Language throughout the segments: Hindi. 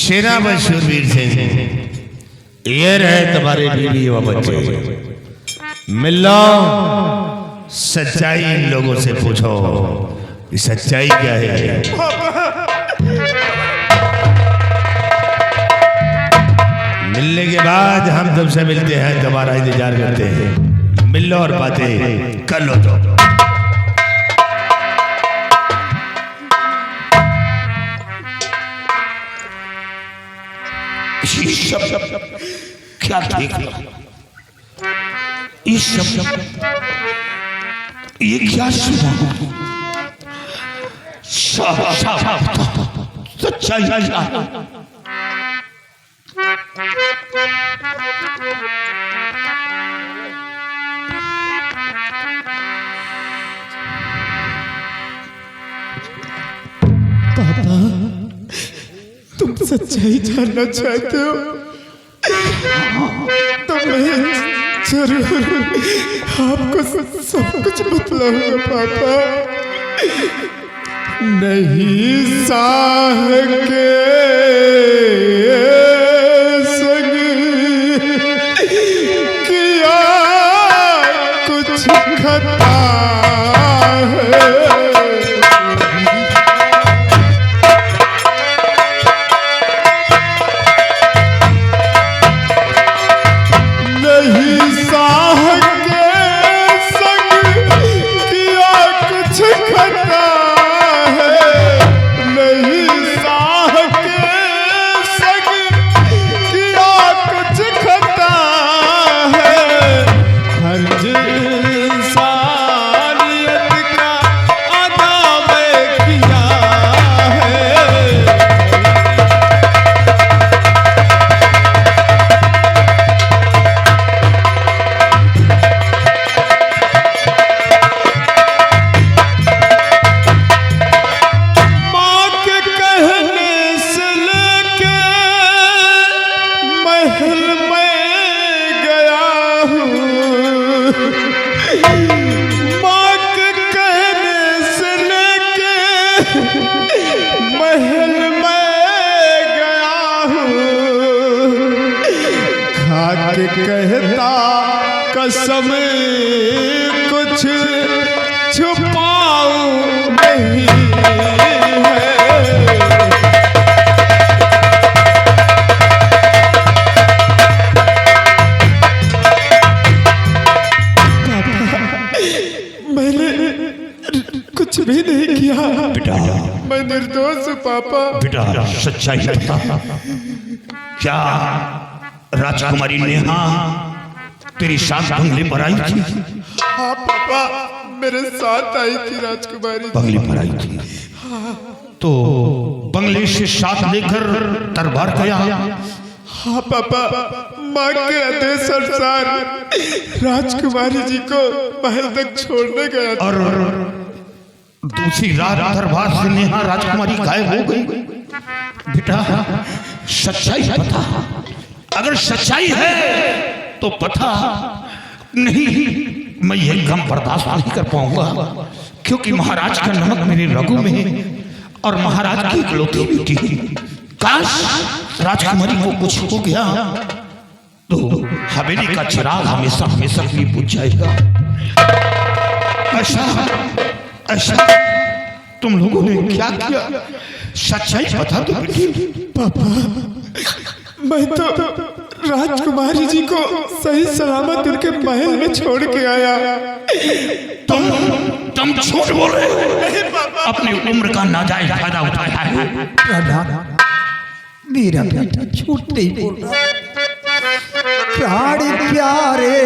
शेरा व शूरवीर सिंह, ये रहे तुम्हारे बीवी व बच्चे। मिलो, सच्चाई इन लोगों से पूछो कि सच्चाई क्या है। मिलने के बाद हम तुमसे मिलते हैं, तुम्हारा इंतजार करते हैं। मिलो और बातें कर लो। तो क्या ठीक ये शब्द, ये क्या सुना? सच्चाई पापा, तुम सच्चाई जानना चाहते हो तो मैं जरूर आपको सब कुछ बतलाऊंगा पापा। नहीं साह के संग किया कुछ खता है। महल में गया हूँ, खाक कहता कसम कुछ छुपाऊं नहीं है। कुछ भी नहीं किया बेटा, मैं निर्दोष हूँ पापा। बेटा सच्चाई बता, क्या राजकुमारी नेहा तेरी साथ बंगले पर आई थी? हाँ पापा, मेरे साथ आई थी राजकुमारी। बंगले पर आई थी तो बंगले से साथ लेकर दरबार गया? हाँ पापा, माँ के आदेश अनुसार राजकुमारी जी को महल तक छोड़ने गया था। और दूसरी रात दरबार से नेहा राजकुमारी गायब हो गई। बेटा सच्चाई बता, अगर सच्चाई है तो बता, नहीं मैं ये गम बर्दाश्त नहीं कर पाऊंगा, क्योंकि महाराज का नमक मेरे रगों में है और महाराज की इकलौती बेटी। काश राजकुमारी को कुछ हो गया तो हवेली का चिराग हमेशा हमेशा के लिए बुझ जाएगा। ऐसा तुम लोगों ने क्या किया? सच्चाई बता दो बेटी। पापा, मैं तो राजकुमारी जी को सही सलामत उनके महल में छोड़ के आया। तुम झूठ बोल रहे हो, अपनी उम्र का नाजायज फायदा उठाया है। मेरा बेटा झूठ नहीं बोल रहा। प्राण प्यारे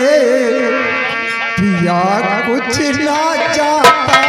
पिया कुछ ना चाहता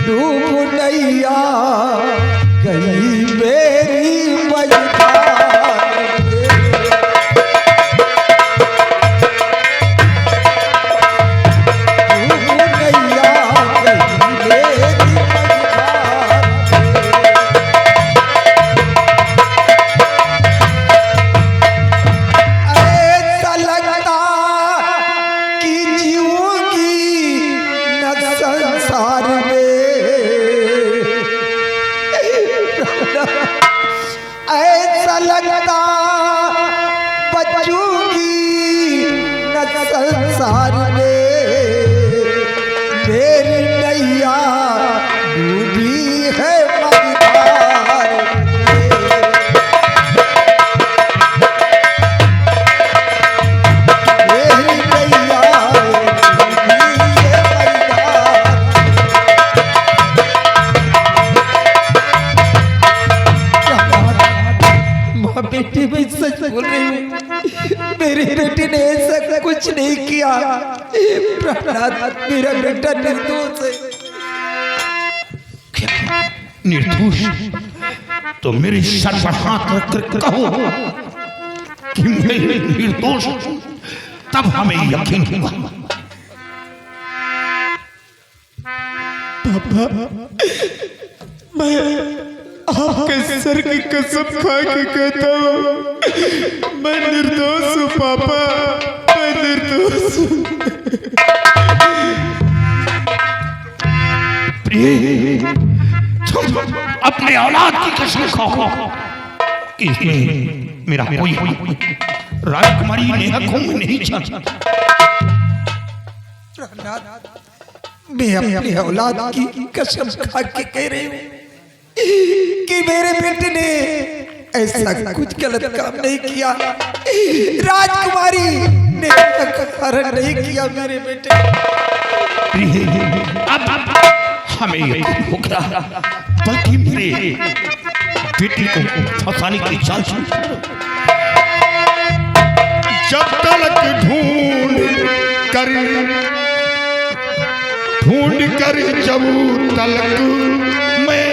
डूब नैया संसार में मेरी नैया डूबी है मझधार मेरी नैया डूबी है मझधार। माँ बेटी मैं सच बोल रही हूँ, मेरी बेटी ने ऐसा कुछ नहीं किया। प्रहलाद मेरा बेटा निर्दोष है। निर्दोष? तो मेरे सर पर हाथ रखकर कहो कि मैं निर्दोष हूं, तब हमें यकीन होगा। पापा, मैं आपके सर की कसम खा के कहता हूँ, मैं निर्दोष हूँ पापा, मैं निर्दोष हूँ। प्रिय, तुम अपने औलाद की कसम खाओ कि इसमें मेरा कोई राजकुमारी नेहा को मैं नहीं जानता। मैं अपनी औलाद की कसम खा के कह रही हूँ कि मेरे बेटे ने ऐसा कुछ गलत काम नहीं किया। राजकुमारी ने कारण नहीं किया मेरे बेटे। अब हमें यकीन हो गया, बल्कि मेरे बेटे को फंसाने की चाल जब तलक ढूंढ कर जब तलक मैं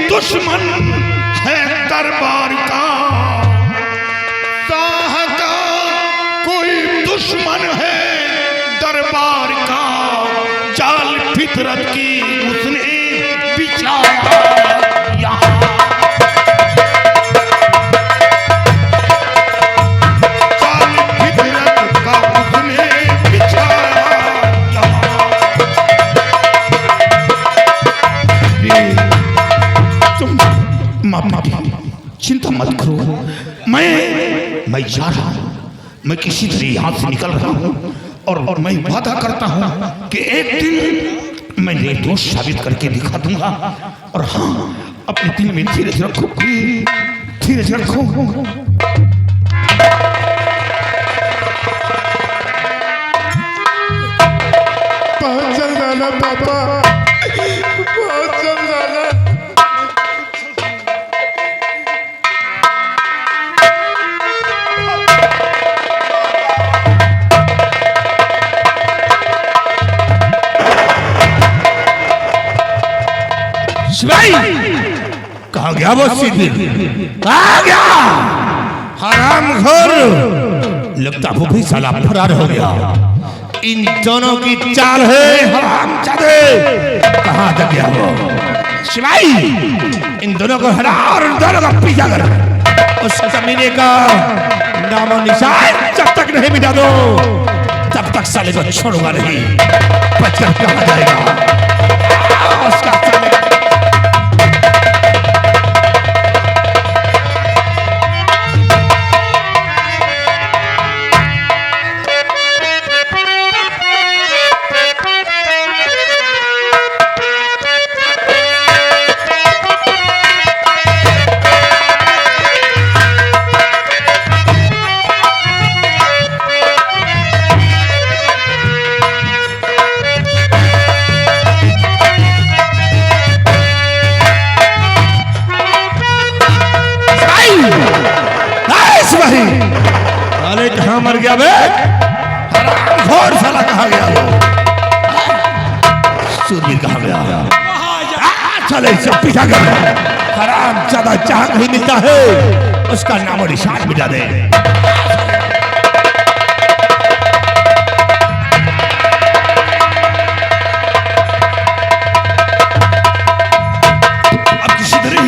दुश्मन है दरबार का, शाह का कोई दुश्मन है दरबार का, जाल फितरत की उसने बिछाया यहाँ। जाल फितरत का उसने बिछाया यहाँ। चिंता मत करो, मैं जा रहा हूं, मैं किसी तरह यहां से निकल रहा हूं और मैं वादा करता हूं कि एक दिन मैं निर्दोष साबित करके दिखा दूंगा। और हाँ, अपने दिल में धीरज रखो, धीरज रखो। बहुत जल्द आना पापा, बहुत जल्द आना। कहा गया वो सीधे, कहा गया हरामखोर, लगता वो भी साला फरार हो गया। इन दोनों की चाल है हरामजादे, कहाँ जा गया वो? शिवाई, इन दोनों को हरा और इन दोनों का पीछा कर, उस कमीने का नामो निशान जब तक नहीं मिटा दो तब तक साले को छोड़ूंगा नहीं। बचकर कहाँ जाएगा उसका साले? कहाँ मर गया बे? हरामखोर साला कहाँ गया वो? सूरवीर कहाँ गया? चले सब पीछा कर, हराम ज्यादा चाह नहीं मिलता है। उसका नाम और निशान मिटा दे। अब किसी तरह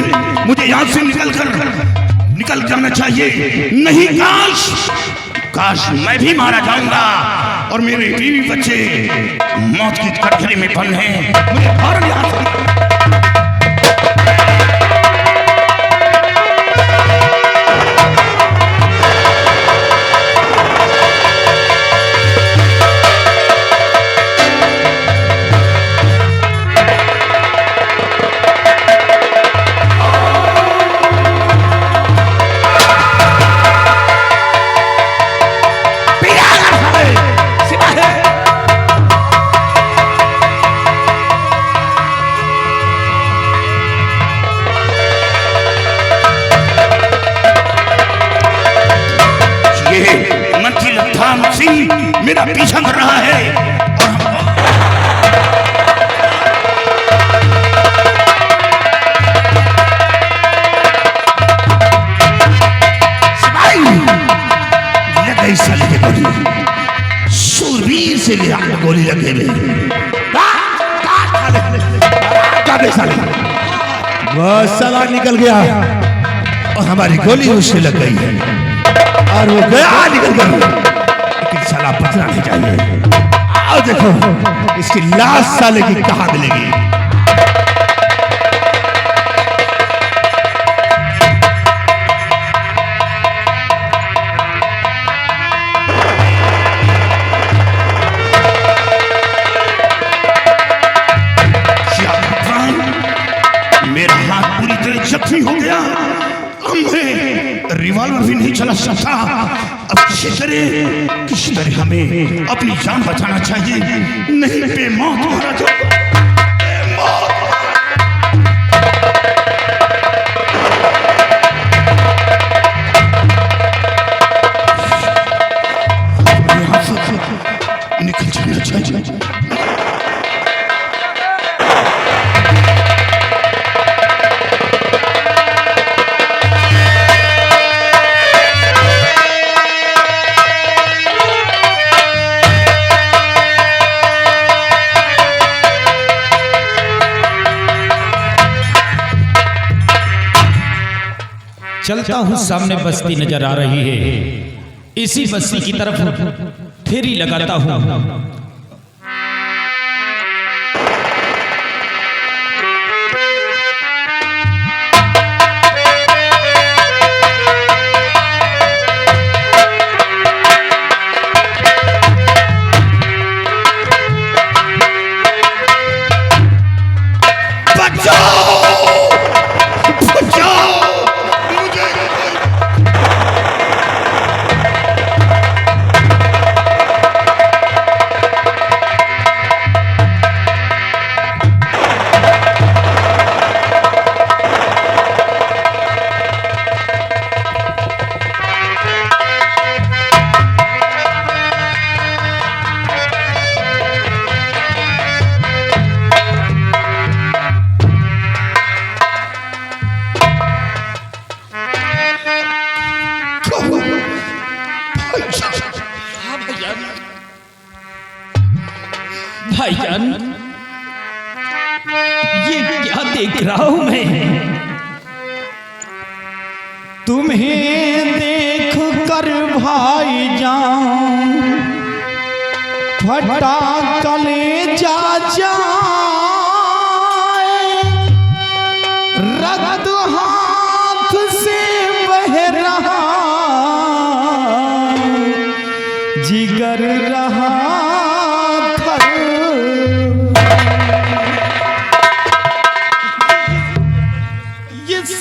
मुझे यहाँ से निकल जाना चाहिए, नहीं काश मैं भी मारा जाऊंगा और मेरे बीवी बच्चे मौत की कटघरे में बंद हैं। मुझे फौरन यहाँ से मेरा पीछा कर रहा है। लग गई साले की गोली, शूरवीर से गोली लगे वह साला निकल गया और हमारी गोली उससे लग गई है और वो गया निकल गया। साला बचना नहीं चाहिए। आओ देखो इसकी लाश साले की कहाँ मिलेगी। मेरा हाथ पूरी तरह जख्मी हो गया, रिवॉल्वर भी नहीं चला सकता। अब किसी तरह हमें अपनी जान बचाना चाहिए, नहीं बेमौत मारा जाएगा। यहाँ से निकल जाना चाहिए। चलता हूँ, सामने बस्ती नजर आ रही है। इसी बस्ती की तरफ फेरी लगाता हूँ। भाईजान, ये क्या देख रहा हूं मैं? तुम्हें देख कर भाईजान फटा कलेजा जाए, रक्त हाथ से बह रहा, जिगर रहा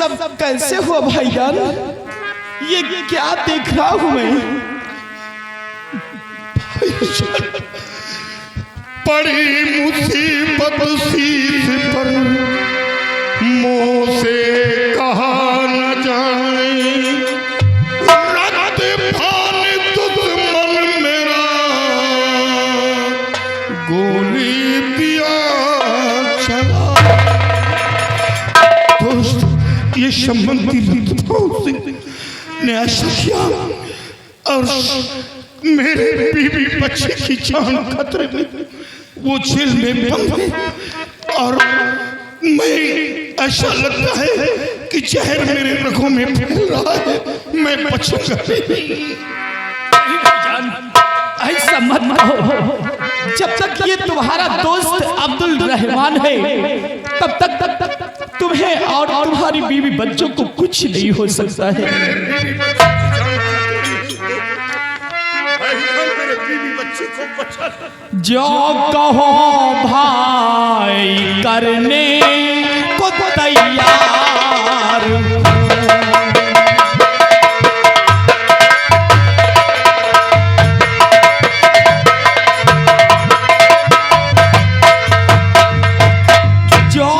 सब कैसे हुआ भाईजान? ये क्या देख रहा हूं मैं? बड़ी मुसीबत शीश पर मुंह से कहा न जाए, रक्त फान दुश्मन मेरा गोली दिया चला। दोस्त, ये संबंधी ने ऐसा किया और मेरे बीवी बच्चे की जान खतरे में, वो जेल में बंद है और मैं ऐसा लगता है कि जहर मेरे रगों में फैल रहा है, मैं बचूंगा नहीं। ऐसा मत कहो, जब तक ये तुम्हारा दोस्त अब्दुल रहमान है तब तक तुम्हें और तुम्हारी बीवी बच्चों को कुछ नहीं हो सकता है। जो कहो भाई करने को तैयार, जो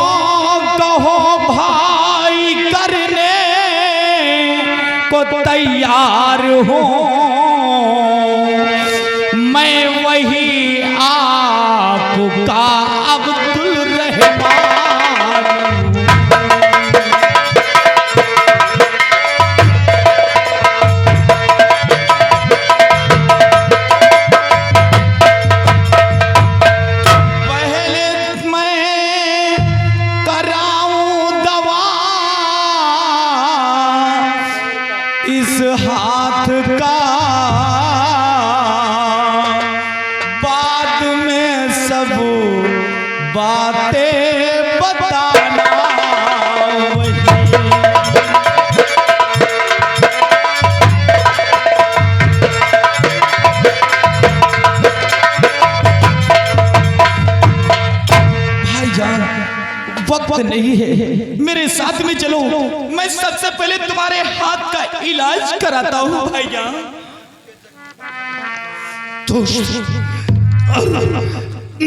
कहो भाई करने को तैयार हूँ, मैं वही आपका अब्दुल रहमान। पहले मैं कराऊं दवा इस हाथ का, बातें बताना भाईजान, वक्त नहीं है, मेरे साथ में चलो, मैं सबसे पहले तुम्हारे हाथ का इलाज कराता हूँ भाईजान।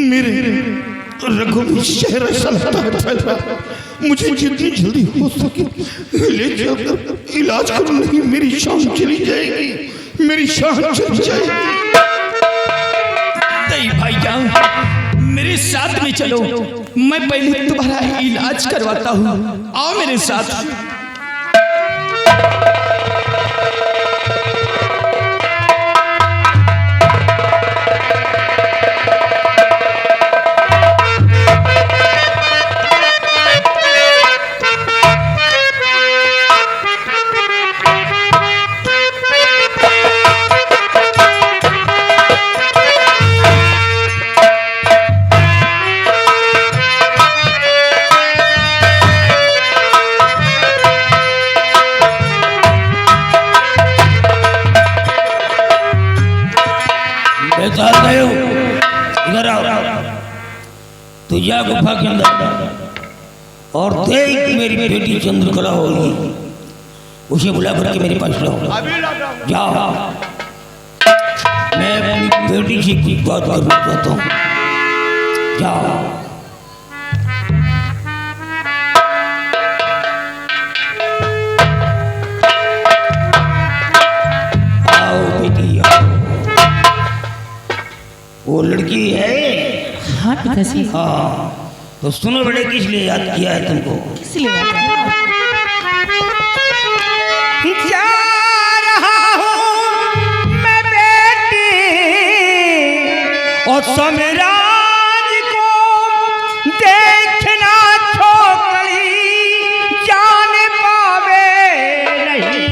मेरे रगों में शहर ऐसा लगता है, मुझे जितनी जल्दी हो सके ले जाकर इलाज करो, नहीं मेरी शान चली जाएगी, मेरी शान चली जाएगी। नहीं भाईजान, मेरे साथ में चलो, मैं पहले तुम्हारा इलाज करवाता हूँ, आओ मेरे साथ। इधर आओ, तो जा गुफा के अंदर और देख मेरी बेटी चंद्रकला होगी, उसे बुला करके मेरे पास लाओ। जाओ, मैं अपनी बेटी से कुछ बात करना चाहता हूँ। जाओ। आओ बेटी आओ। वो लड़की है? हाँ पिताजी। हाँ, तो सुनो बेटे, किस लिए याद किया है तुमको? किस लिए याद किया? जा रहा हूँ मैं बेटी और समराज को देखना, छोकरी जान पावे नहीं,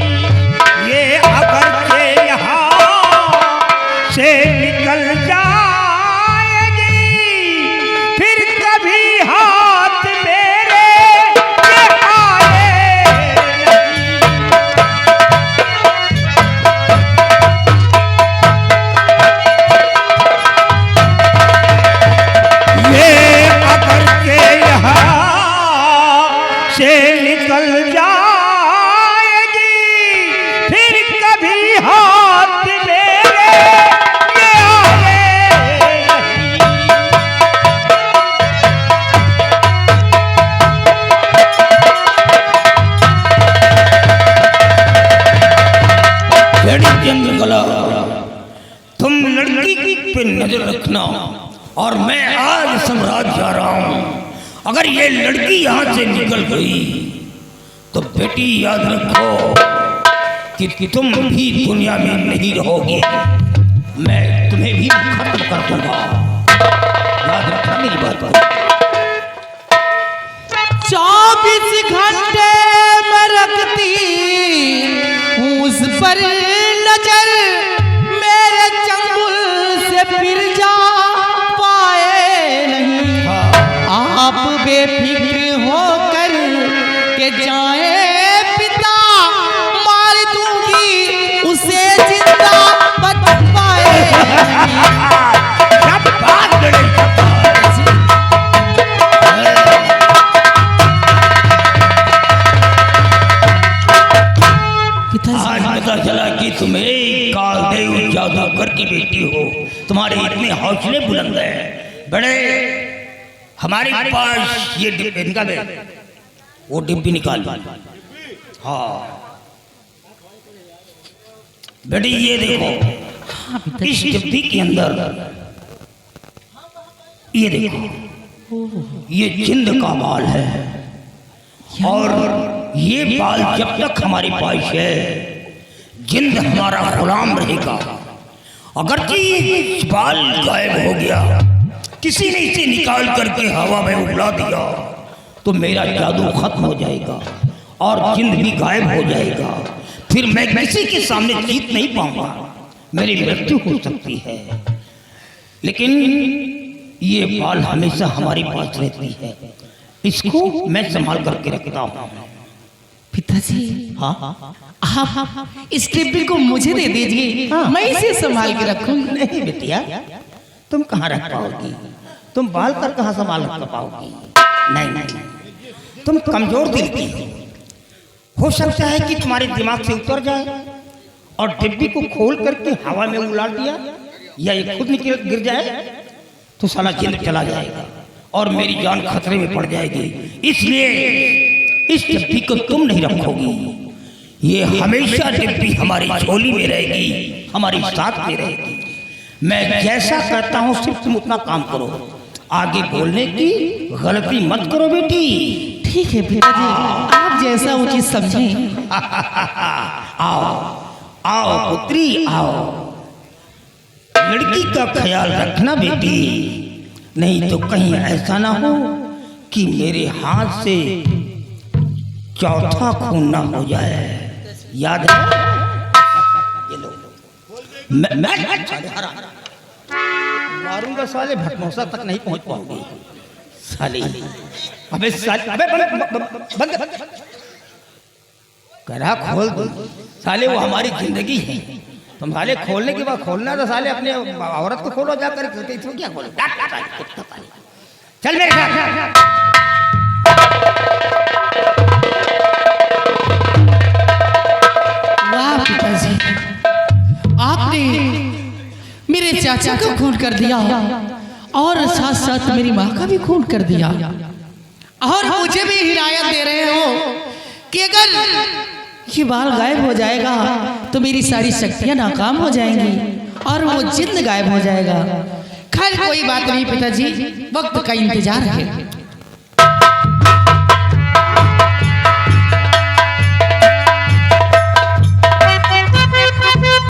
ये अगर से यहाँ से निकल जाएगी फिर कभी हाथ मेरे ये आए नहीं। ये अगर के यहाँ से निकल जाएगी फिर कभी हाथ मेरे ये आए नहीं। बेटी चंद्रकला, तुम लड़की पे नजर रखना और मैं आज सम्राट जा रहा हूँ। अगर ये लड़की यहाँ से निकल गई तो बेटी याद रखो कि तुम भी दुनिया में नहीं रहोगे, मैं तुम्हें भी खत्म कर दूंगा। याद रखना मेरी बात को। 24 घंटे में रखती हूँ उस पर नजर, मेरे चंगुल से फिर जा पाए नहीं। आप बेफिक्र होकर के जाए पिता, मार दूंगी उसे जिंदा बच पाए नहीं। आज पता चला कि तुम एक कालदेव जादूगर की बेटी हो। तुम्हारे इतने हौसले बुलंद हैं बड़े। हमारे पास ये डिब्बे निकाल, वो डिब्बी निकाल। हाँ बेटी ये देखो, इस डिब्बी के अंदर ये देखो, ये जिंद का बाल है और ये बाल जब तक हमारे पास है जिंद हमारा गुलाम रहेगा। अगर ये बाल गायब हो गया, किसी ने इसे निकाल करके हवा में उड़ा दिया, तो मेरा जादू खत्म हो जाएगा और जिंद भी गायब हो जाएगा। फिर मैं किसी के सामने जीत नहीं पाऊंगा, मेरी मृत्यु हो सकती है। लेकिन ये बाल हमेशा हमारे पास रहती है, इसको मैं संभाल करके रखता हूँ। पिताजी, हाँ आप इस डिब्बी को मुझे दे दीजिए, मैं इसे संभाल के रखूंगी। नहीं बेटिया, तुम कहाँ रख पाओगी? तुम बाल कर कहाँ संभाल रख पाओगी? नहीं नहीं, तुम कमजोर दिल की हो सकता है कि तुम्हारे दिमाग से उतर जाए और डिब्बी को खोल करके हवा में उड़ा दिया, या ये खुद निकल गिर जाए तो साला जिंद चला जाएगा और मेरी जान खतरे में पड़ जाएगी। इसलिए इस डिब्बी को तुम नहीं रखोगी, ये हमेशा डिब्बी हमारी झोली में रहेगी, हमारी साथ में रहेगी। मैं जैसा कहता हूँ सिर्फ तुम उतना काम करो, आगे बोलने की गलती मत करो बेटी। ठीक है पिताजी, आप जैसा उचित समझें। आओ आओ पुत्री आओ, लड़की का ख्याल रखना बेटी, नहीं तो कहीं ऐसा ना हो कि मेरे हाथ से चौथा खून ना हो जाए। याद है? ये लो, मैं मारूंगा साले, भटमोसा तक नहीं पहुंच पाऊंगी साले। अबे साले, अबे बंद करा खोल दो साले, वो हमारी जिंदगी है। तुम साले खोलने के बाद खोलना तो साले अपने औरत को खोलो जाकर, इसमें क्या खोलो? चल मेरे साथ। वाह पिताजी, आपने मेरे चाचा का खून कर दिया और साथ साथ मेरी माँ का भी खून कर दिया, और मुझे भी हिदायत दे रहे हो कि अगर ये बाल गायब हो जाएगा तो मेरी सारी शक्तियां नाकाम हो जाएंगी और वो जिंद गायब हो जाएगा। खैर कोई बात नहीं पिताजी, वक्त का इंतजार है।